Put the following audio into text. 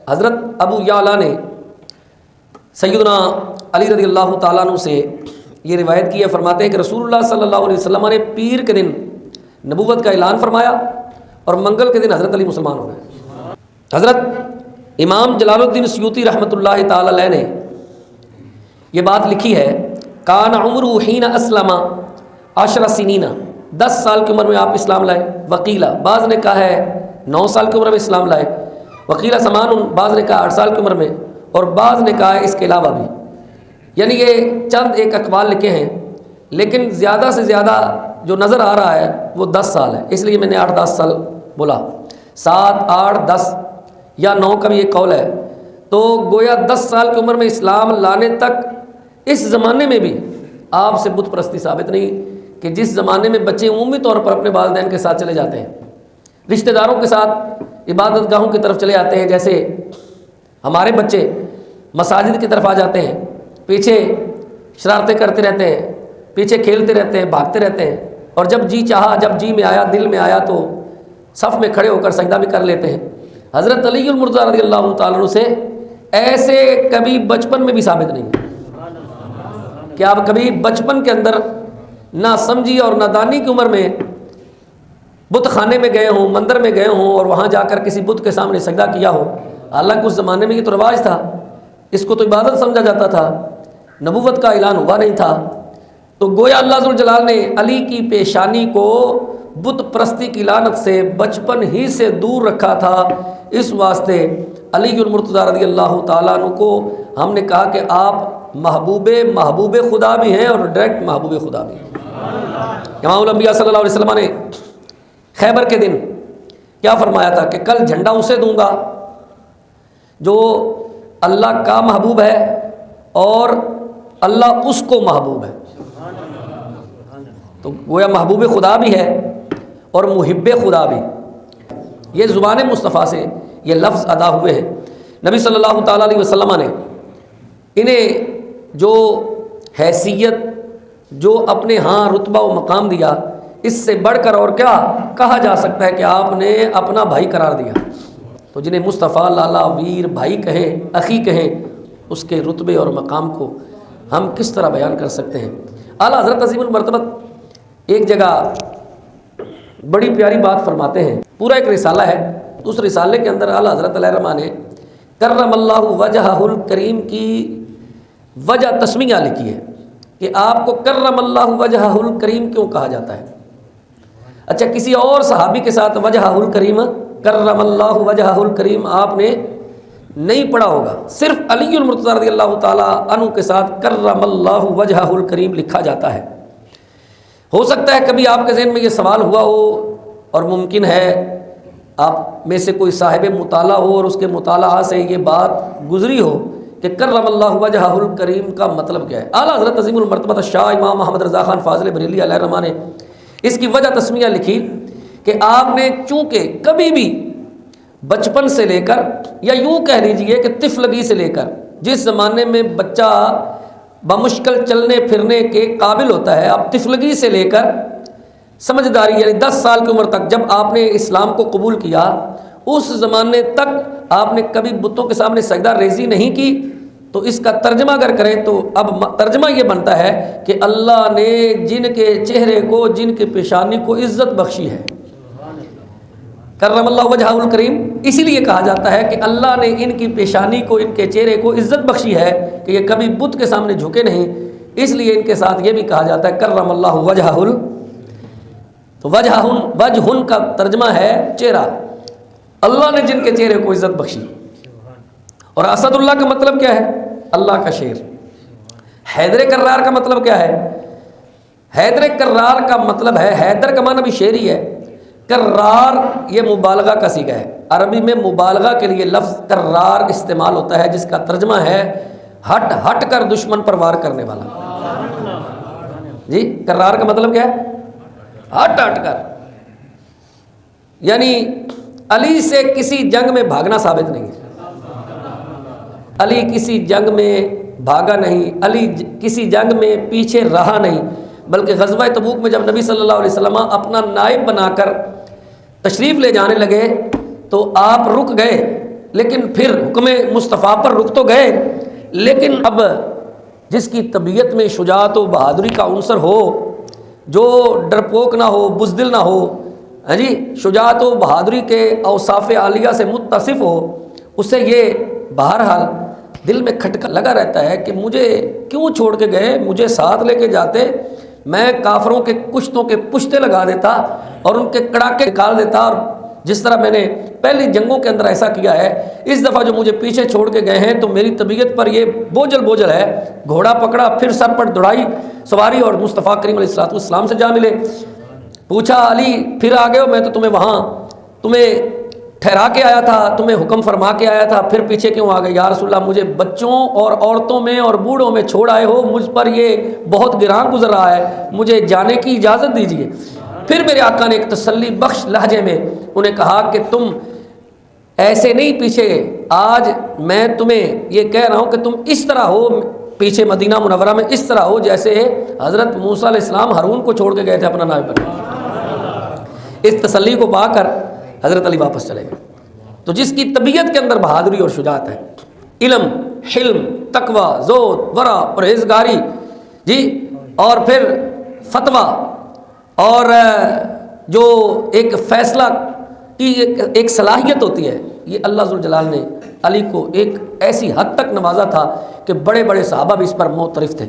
حضرت ابو یعلا نے سیدنا علی رضی اللہ تعالیٰ عنہ سے یہ روایت کی ہے، فرماتے ہیں کہ رسول اللہ صلی اللہ علیہ وسلم نے پیر کے دن نبوت کا اعلان فرمایا اور منگل کے دن حضرت علی مسلمان ہو گئے۔ حضرت امام جلال الدین سیوطی رحمۃ اللہ تعالی علیہ نے یہ بات لکھی ہے، کان عمرہ حین اسلم 10 سنین، 10 سال کی عمر میں آپ اسلام لائے۔ وکیلا، بعض نے کہا ہے 9 سال کی عمر میں اسلام لائے، وکیلا سمان، بعض نے کہا 8 سال کی عمر میں، اور بعض نے کہا ہے اس کے علاوہ بھی۔ یعنی یہ چند ایک اقوال لکھے ہیں، لیکن زیادہ سے زیادہ جو نظر آ رہا ہے وہ 10 سال ہے، اس لیے میں نے 8-10 سال بولا، 7، 8، 10 یا 9 کا بھی ایک قول ہے۔ تو گویا 10 سال کی عمر میں اسلام لانے تک اس زمانے میں بھی آپ سے بت پرستی ثابت نہیں، کہ جس زمانے میں بچے عمومی طور پر اپنے والدین کے ساتھ چلے جاتے ہیں، رشتہ داروں کے ساتھ عبادت گاہوں کی طرف چلے جاتے ہیں، جیسے ہمارے بچے مساجد کی طرف آ جاتے ہیں، پیچھے شرارتیں کرتے رہتے ہیں، پیچھے کھیلتے رہتے ہیں، بھاگتے رہتے ہیں، اور جب جی چاہا، جب جی میں آیا، دل میں آیا تو صف میں کھڑے ہو کر سجدہ بھی کر لیتے ہیں۔ حضرت علی المرتضیٰ رضی اللہ تعالیٰ عنہ سے ایسے کبھی بچپن میں بھی ثابت نہیں کہ آپ کبھی بچپن کے اندر نہ سمجھی اور نہ دانی کی عمر میں بت خانے میں گئے ہوں، مندر میں گئے ہوں اور وہاں جا کر کسی بت کے سامنے سجدہ کیا ہو۔ حالانکہ اس زمانے میں یہ تو رواج تھا، اس کو تو عبادت سمجھا جاتا تھا، نبوت کا اعلان ہوا نہیں تھا۔ تو گویا اللہ ذوالجلال نے علی کی پیشانی کو بت پرستی کی لعنت سے بچپن ہی سے دور رکھا تھا۔ اس واسطے علی المرتضیٰ رضی اللہ تعالیٰ عنہ کو ہم نے کہا کہ آپ محبوب خدا بھی ہیں اور ڈائریکٹ محبوب خدا بھی ہیں۔ امام الانبیاء صلی اللہ علیہ وسلم نے خیبر کے دن کیا فرمایا تھا کہ کل جھنڈا اسے دوں گا جو اللہ کا محبوب ہے اور اللہ اس کو محبوب ہے۔ تو گویا محبوب خدا بھی ہے اور محب خدا بھی۔ یہ زبان مصطفیٰ سے یہ لفظ ادا ہوئے ہیں۔ نبی صلی اللہ تعالیٰ علیہ وسلم نے انہیں جو حیثیت، جو اپنے ہاں رتبہ و مقام دیا، اس سے بڑھ کر اور کیا کہا جا سکتا ہے کہ آپ نے اپنا بھائی قرار دیا۔ تو جنہیں مصطفیٰ، لالا، ویر، بھائی کہیں، اخی کہیں، اس کے رتبے اور مقام کو ہم کس طرح بیان کر سکتے ہیں۔ اعلیٰ حضرت عظیم المرتبت ایک جگہ بڑی پیاری بات فرماتے ہیں، پورا ایک رسالہ ہے، اس رسالے کے اندر اعلیٰ حضرت علیہ رحمٰ نے کرم اللہ وجہہ الکریم کی وجہ تسمیہ لکھی ہے کہ آپ کو کرم اللہ وجہہ الکریم کیوں کہا جاتا ہے۔ اچھا، کسی اور صحابی کے ساتھ وجہہ الکریم، کرم اللہ وجہہ الکریم آپ نے نہیں پڑھا ہوگا، صرف علی المرتضیٰ رضی اللہ تعالیٰ عنہ کے ساتھ کرم اللہ وجہہ الکریم لکھا جاتا ہے۔ ہو سکتا ہے کبھی آپ کے ذہن میں یہ سوال ہوا ہو، اور ممکن ہے آپ میں سے کوئی صاحب مطالعہ ہو اور اس کے مطالعہ سے یہ بات گزری ہو کہ کرم اللہ وجہہ الکریم کا مطلب کیا ہے۔ اعلیٰ حضرت عظیم المرتبہ شاہ امام محمد رضا خان فاضل بریلوی علیہ رحمٰ نے اس کی وجہ تسمیہ لکھی کہ آپ نے چونکہ کبھی بھی بچپن سے لے کر، یا یوں کہہ لیجئے کہ طفلگی سے لے کر، جس زمانے میں بچہ بمشکل چلنے پھرنے کے قابل ہوتا ہے، اب طفلگی سے لے کر سمجھداری یعنی 10 سال کی عمر تک جب آپ نے اسلام کو قبول کیا، اس زمانے تک آپ نے کبھی بتوں کے سامنے سجدہ ریزی نہیں کی۔ تو اس کا ترجمہ اگر کریں تو اب ترجمہ یہ بنتا ہے کہ اللہ نے جن کے چہرے کو، جن کے پیشانی کو عزت بخشی ہے، کرم اللہ وجہہ الکریم اسی لیے کہا جاتا ہے کہ اللہ نے ان کی پیشانی کو، ان کے چہرے کو عزت بخشی ہے کہ یہ کبھی بت کے سامنے جھکے نہیں، اس لیے ان کے ساتھ یہ بھی کہا جاتا ہے کرم اللہ وجہہ تو وجہ کا ترجمہ ہے چہرہ، اللہ نے جن کے چہرے کو عزت بخشی۔ اور اسد اللہ کا مطلب کیا ہے؟ اللہ کا شیر۔ حیدر کرار کا مطلب کیا ہے؟ حیدر کرار کا مطلب ہے، حیدر کا معنی بھی شیر ہی ہے، کرار یہ مبالغہ کا صیغہ ہے۔ عربی میں مبالغہ کے لیے لفظ کرار استعمال ہوتا ہے، جس کا ترجمہ ہے ہٹ ہٹ کر دشمن پر وار کرنے والا۔ جی، کرار کا مطلب کیا ہے؟ ہٹ ہٹ کر، یعنی علی سے کسی جنگ میں بھاگنا ثابت نہیں ہے۔ علی کسی جنگ میں بھاگا نہیں، علی کسی جنگ میں پیچھے رہا نہیں، بلکہ غزوہ تبوک میں جب نبی صلی اللہ علیہ وسلم اپنا نائب بنا کر تشریف لے جانے لگے تو آپ رک گئے لیکن پھر حکم مصطفیٰ پر رک تو گئے، لیکن اب جس کی طبیعت میں شجاعت و بہادری کا عنصر ہو، جو ڈرپوک نہ ہو، بزدل نہ ہو، ہاں جی، شجاعت و بہادری کے اوصاف عالیہ سے متصف ہو، اسے یہ بہرحال دل میں کھٹکا لگا رہتا ہے کہ مجھے کیوں چھوڑ کے گئے، مجھے ساتھ لے کے جاتے، میں کافروں کے کشتوں کے پشتے لگا دیتا اور ان کے کڑاکے نکال دیتا، اور جس طرح میں نے پہلی جنگوں کے اندر ایسا کیا ہے، اس دفعہ جو مجھے پیچھے چھوڑ کے گئے ہیں تو میری طبیعت پر یہ بوجھل ہے، گھوڑا پکڑا، پھر سر پر دوڑائی سواری اور مصطفیٰ کریم علیہ السلام سے جا ملے۔ پوچھا علی پھر آ گئے ہو؟ میں تو تمہیں ٹھہرا کے آیا تھا، تمہیں حکم فرما کے آیا تھا، پھر پیچھے کیوں آ گئے؟ یا رسول اللہ مجھے بچوں اور عورتوں میں اور بوڑھوں میں چھوڑ آئے ہو، مجھ پر یہ بہت گران گزر رہا ہے، مجھے جانے کی اجازت دیجیے۔ پھر میرے آقا نے ایک تسلی بخش لہجے میں انہیں کہا کہ تم ایسے نہیں پیچھے، آج میں تمہیں یہ کہہ رہا ہوں کہ تم اس طرح ہو پیچھے مدینہ منورہ میں، اس طرح ہو جیسے حضرت موسیٰ علیہ السلام ہارون کو چھوڑ کے گئے تھے اپنا نائب پر۔ اس تسلی کو پا کر حضرت علی واپس چلے گئے۔ تو جس کی طبیعت کے اندر بہادری اور شجاعت ہے، علم، حلم، تقوی، زہد، ورع، پرہیزگاری، جی، اور پھر فتویٰ، اور جو ایک فیصلہ کی ایک صلاحیت ہوتی ہے، یہ اللہ ذوالجلال نے علی کو ایک ایسی حد تک نوازا تھا کہ بڑے بڑے صحابہ بھی اس پر معترف تھے۔